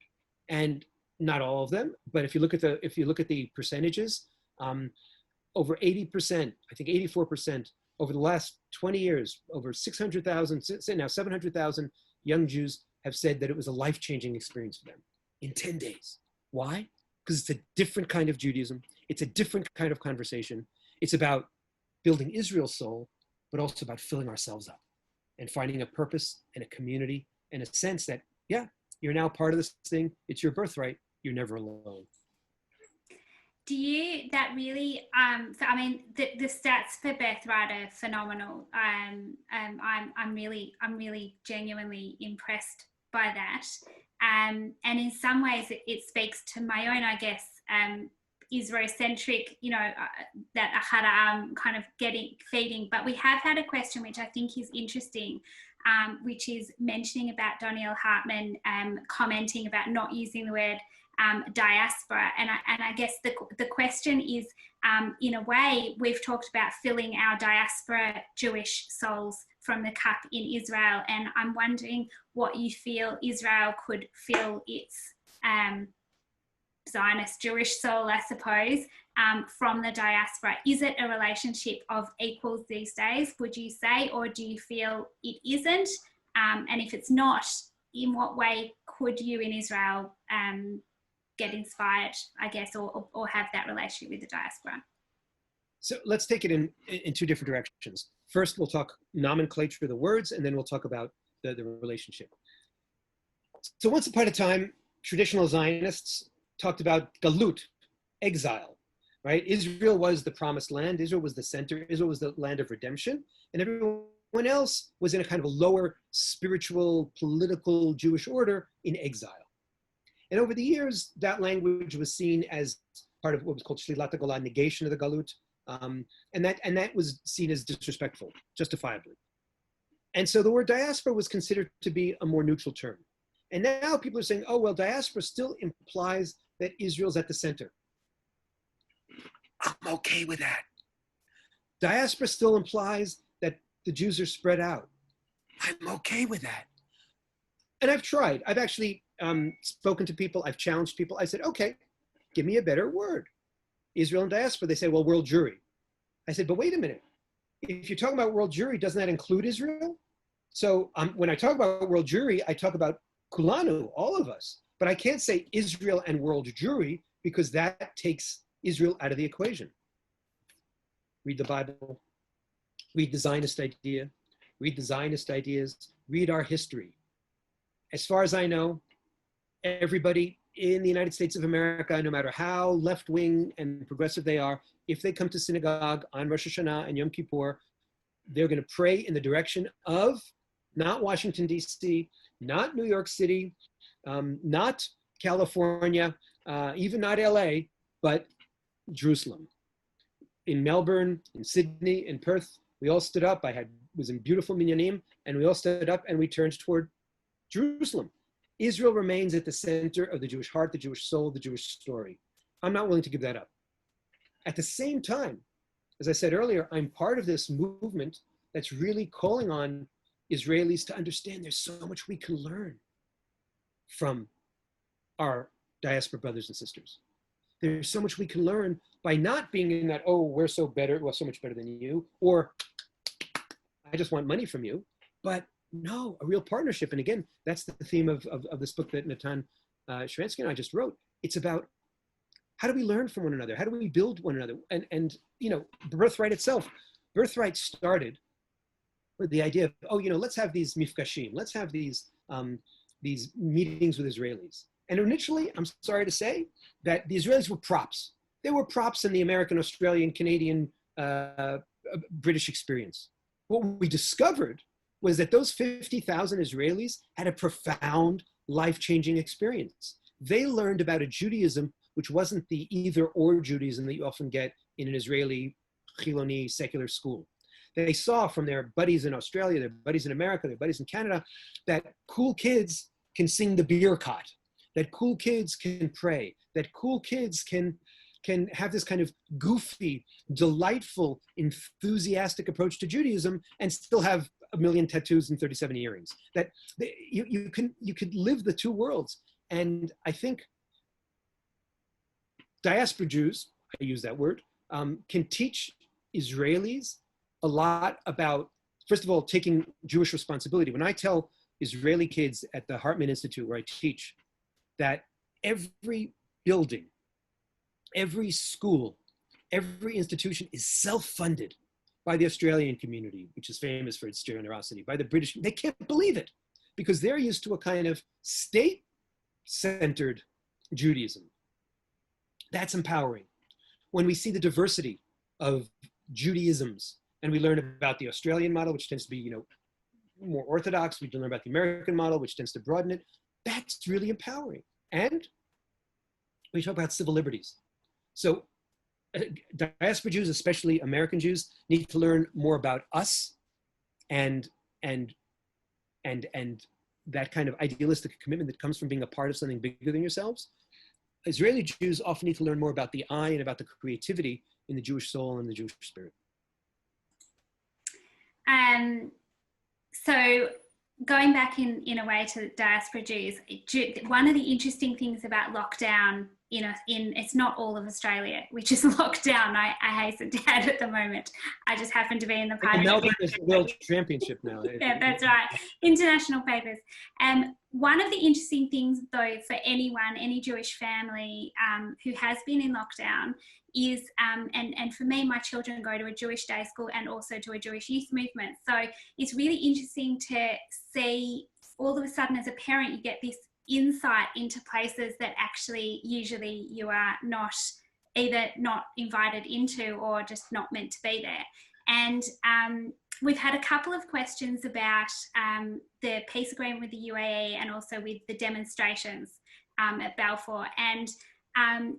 And not all of them, but if you look at the percentages, over 80%, I think 84% over the last 20 years, over 600,000, now 700,000 young Jews have said that it was a life-changing experience for them in 10 days. Why? Because it's a different kind of Judaism. It's a different kind of conversation. It's about building Israel's soul, but also about filling ourselves up and finding a purpose and a community and a sense that, yeah, You're now part of this thing. It's your birthright. You're never alone. Do you, that really, I mean, the stats for birthright are phenomenal. I'm really genuinely impressed by that. And in some ways it speaks to my own, I guess, Israel-centric, that Ahada kind of feeding. But we have had a question which I think is interesting, which is mentioning about Doniel Hartman commenting about not using the word diaspora, and I guess the question is, in a way, we've talked about filling our diaspora Jewish souls from the cup in Israel, and I'm wondering what you feel Israel could fill its Zionist Jewish soul, I suppose, from the diaspora. Is it a relationship of equals these days, would you say, or do you feel it isn't? And if it's not, in what way could you in Israel get inspired, I guess, or have that relationship with the diaspora? So let's take it in two different directions. First, we'll talk nomenclature of the words, and then we'll talk about the relationship. So once upon a time, traditional Zionists talked about galut, exile, right? Israel was the promised land. Israel was the center. Israel was the land of redemption. And everyone else was in a kind of a lower spiritual, political Jewish order in exile. And over the years, that language was seen as part of what was called shlilat hagolah, negation of the galut, and that was seen as disrespectful, justifiably. And so the word diaspora was considered to be a more neutral term. And now people are saying, oh, well, diaspora still implies that Israel's at the center. I'm okay with that. Diaspora still implies that the Jews are spread out. I'm okay with that. And I've tried. I've actually spoken to people. I've challenged people. I said, okay, give me a better word. Israel and diaspora. They say, well, world Jewry. I said, but wait a minute. If you're talking about world Jewry, doesn't that include Israel? So when I talk about world Jewry, I talk about kulanu, all of us. But I can't say Israel and world Jewry because that takes Israel out of the equation. Read the Bible. Read the Zionist idea. Read the Zionist ideas. Read our history. As far as I know, everybody in the United States of America, no matter how left-wing and progressive they are, if they come to synagogue on Rosh Hashanah and Yom Kippur, they're going to pray in the direction of not Washington, D.C., not New York City, not California, even not L.A., but Jerusalem. In Melbourne, in Sydney, in Perth, we all stood up. Was in beautiful minyanim, and we all stood up and we turned toward Jerusalem. Israel remains at the center of the Jewish heart, the Jewish soul, the Jewish story. I'm not willing to give that up. At the same time, as I said earlier, I'm part of this movement that's really calling on Israelis to understand there's so much we can learn from our diaspora brothers and sisters. There's so much we can learn by not being in that, oh, we're so much better than you, or I just want money from you, but no, a real partnership. And again, that's the theme of this book that Natan Sharansky and I just wrote. It's about how do we learn from one another? How do we build one another? And Birthright itself. Birthright started with the idea of, oh, let's have these mifkashim. Let's have these meetings with Israelis. And initially, I'm sorry to say, that the Israelis were props. They were props in the American, Australian, Canadian, British experience. What we discovered was that those 50,000 Israelis had a profound, life-changing experience. They learned about a Judaism which wasn't the either-or Judaism that you often get in an Israeli Chiloni secular school. They saw from their buddies in Australia, their buddies in America, their buddies in Canada, that cool kids can sing the beer cot, that cool kids can pray, that cool kids can have this kind of goofy, delightful, enthusiastic approach to Judaism and still have 1 million tattoos and 37 earrings. That you could live the two worlds. And I think diaspora Jews, I use that word, can teach Israelis a lot about, first of all, taking Jewish responsibility. When I tell Israeli kids at the Hartman Institute where I teach that every building, every school, every institution is self-funded by the Australian community, which is famous for its generosity, by the British, they can't believe it because they're used to a kind of state centered Judaism. That's empowering. When we see the diversity of Judaisms, and we learn about the Australian model, which tends to be, more orthodox, we learn about the American model, which tends to broaden it, that's really empowering. And we talk about civil liberties. So diaspora Jews, especially American Jews, need to learn more about us and that kind of idealistic commitment that comes from being a part of something bigger than yourselves. Israeli Jews often need to learn more about the I and about the creativity in the Jewish soul and the Jewish spirit. So going back in a way to diaspora Jews, one of the interesting things about lockdown, it's not all of Australia, which is locked down. I hasten to add at the moment. I just happen to be in the part. Melbourne is the world championship now. Yeah, that's right. International papers. One of the interesting things, though, for any Jewish family who has been in lockdown is, and for me, my children go to a Jewish day school and also to a Jewish youth movement. So it's really interesting to see all of a sudden as a parent, you get this insight into places that actually usually you are either not invited into or just not meant to be there. And we've had a couple of questions about the peace agreement with the UAE and also with the demonstrations at Balfour. And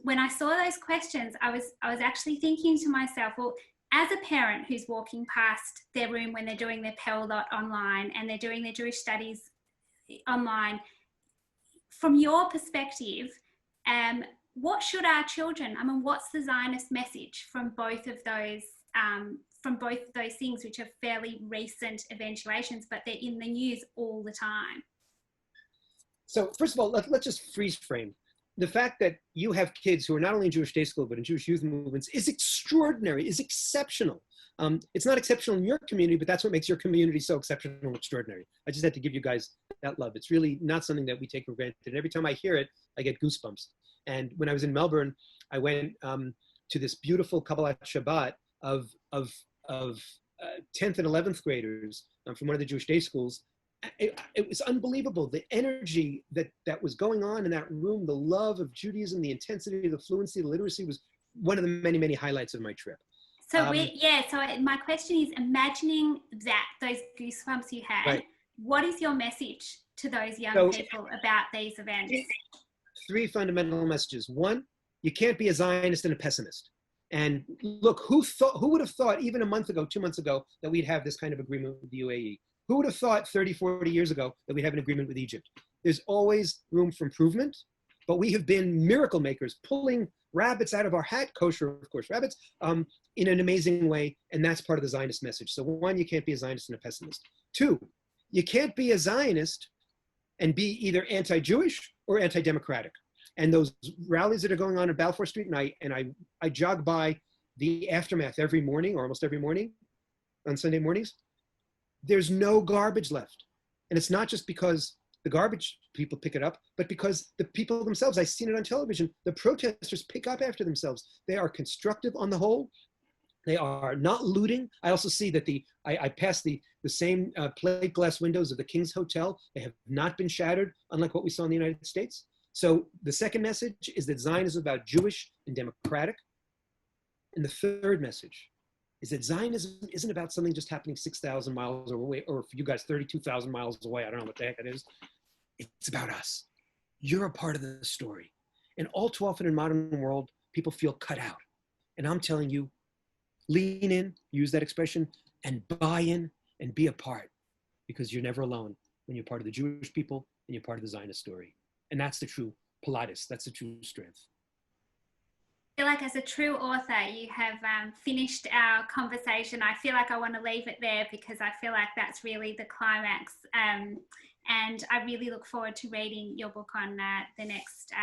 when I saw those questions, I was actually thinking to myself, well, as a parent who's walking past their room when they're doing their Pell Dot online and they're doing their Jewish studies online, from your perspective, what should our children, what's the Zionist message from both of those things, which are fairly recent eventuations, but they're in the news all the time? So first of all, let's just freeze frame. The fact that you have kids who are not only in Jewish day school, but in Jewish youth movements is extraordinary, is exceptional. It's not exceptional in your community, but that's what makes your community so exceptional and extraordinary. I just had to give you guys that love. It's really not something that we take for granted. And every time I hear it, I get goosebumps. And when I was in Melbourne, I went to this beautiful Kabbalat Shabbat of 10th and 11th graders from one of the Jewish day schools. It was unbelievable. The energy that was going on in that room, the love of Judaism, the intensity, the fluency, the literacy was one of the many, many highlights of my trip. So so my question is, imagining those goosebumps you had, right. What is your message to those young people about these events? Three fundamental messages. One, you can't be a Zionist and a pessimist. And look, who would have thought even a month ago, 2 months ago, that we'd have this kind of agreement with the UAE? Who would have thought 30, 40 years ago that we'd have an agreement with Egypt? There's always room for improvement, but we have been miracle makers, pulling rabbits out of our hat, kosher, of course, rabbits, in an amazing way, and that's part of the Zionist message. So one, you can't be a Zionist and a pessimist. Two, you can't be a Zionist and be either anti-Jewish or anti-democratic. And those rallies that are going on Balfour Street, and I jog by the aftermath every morning, or almost every morning, on Sunday mornings, there's no garbage left. And it's not just because the garbage people pick it up, but because the people themselves, I've seen it on television, the protesters pick up after themselves. They are constructive on the whole. They are not looting. I also see that I passed the same plate glass windows of the King's Hotel. They have not been shattered, unlike what we saw in the United States. So the second message is that Zionism is about Jewish and democratic. And the third message is that Zionism isn't about something just happening 6,000 miles away, or for you guys, 32,000 miles away. I don't know what the heck it is. It's about us. You're a part of the story. And all too often in modern world, people feel cut out. And I'm telling you, lean in, use that expression, and buy in and be a part, because you're never alone when you're part of the Jewish people and you're part of the Zionist story. And that's the true Pilatus. That's the true strength. I feel like as a true author, you have finished our conversation. I feel like I want to leave it there because I feel like that's really the climax. And I really look forward to reading your book on the next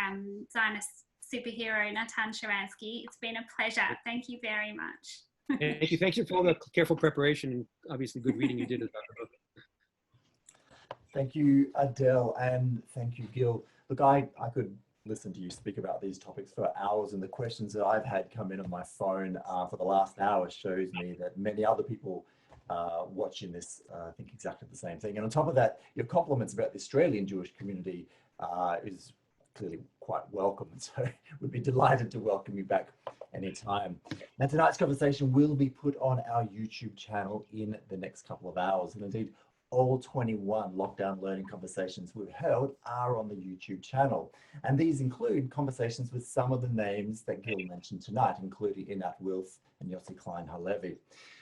Zionist superhero, Natan Sharansky. It's been a pleasure. Thank you very much. Thank you. Thank you for all the careful preparation and obviously good reading you did about the book. Thank you, Adele, and thank you, Gil. Look, I could listen to you speak about these topics for hours, and the questions that I've had come in on my phone for the last hour shows me that many other people watching this think exactly the same thing. And on top of that, your compliments about the Australian Jewish community is clearly quite welcome. So we'd be delighted to welcome you back anytime. Now, tonight's conversation will be put on our YouTube channel in the next couple of hours. And indeed, all 21 lockdown learning conversations we've held are on the YouTube channel. And these include conversations with some of the names that Gil mentioned tonight, including Inat Wilf and Yossi Klein-Halevi.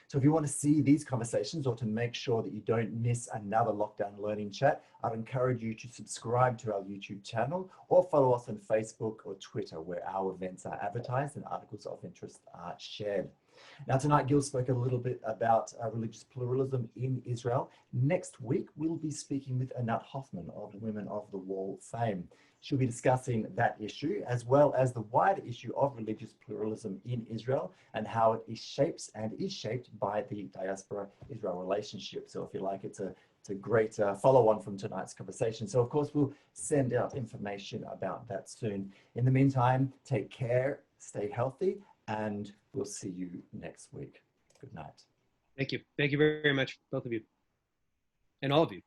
So if you want to see these conversations or to make sure that you don't miss another lockdown learning chat, I'd encourage you to subscribe to our YouTube channel or follow us on Facebook or Twitter, where our events are advertised and articles of interest are shared. Now, tonight, Gil spoke a little bit about religious pluralism in Israel. Next week, we'll be speaking with Anat Hoffman of Women of the Wall fame. She'll be discussing that issue, as well as the wider issue of religious pluralism in Israel and how it is shaped by the diaspora-Israel relationship. So if you like, it's a great follow-on from tonight's conversation. So of course, we'll send out information about that soon. In the meantime, take care, stay healthy, and we'll see you next week. Good night. Thank you. Thank you very much, both of you, and all of you.